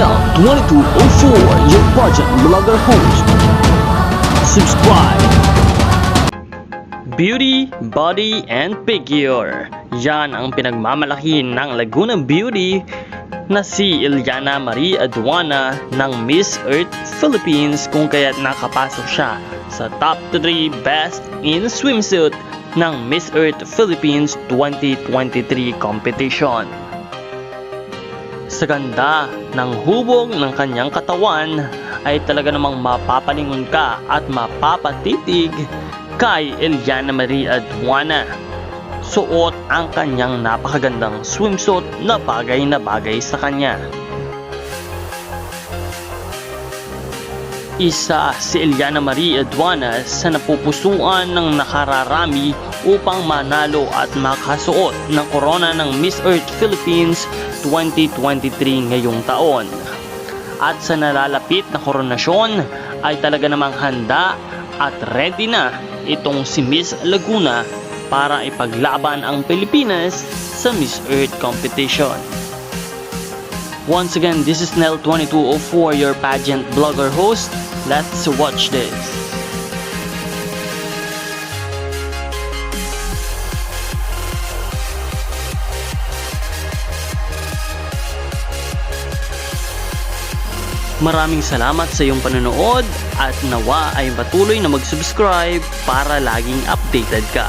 Nel 2204, your pageant blogger host. Subscribe. Beauty, body, and figure. Yan ang pinagmamalaki ng Laguna Beauty na si Iliana Marie Aduana ng Miss Earth Philippines, kung kaya't nakapasok siya sa top 3 best in swimsuit ng Miss Earth Philippines 2023 competition. Sa ganda ng hubog ng kanyang katawan ay talaga namang mapapalingon ka at mapapatitig kay Iliana Marie Aduana. Suot ang kanyang napakagandang swimsuit na bagay sa kanya. Isa si Iliana Marie Aduana sa napupusuan ng nakararami upang manalo at makasuot ng korona ng Miss Earth Philippines 2023 ngayong taon. At sa nalalapit na koronasyon ay talaga namang handa at ready na itong si Miss Laguna para ipaglaban ang Pilipinas sa Miss Earth competition. Once again, this is Nel 2204, your pageant blogger host. Let's watch this. Maraming salamat sa iyong panonood at nawa ay patuloy na mag-subscribe para laging updated ka.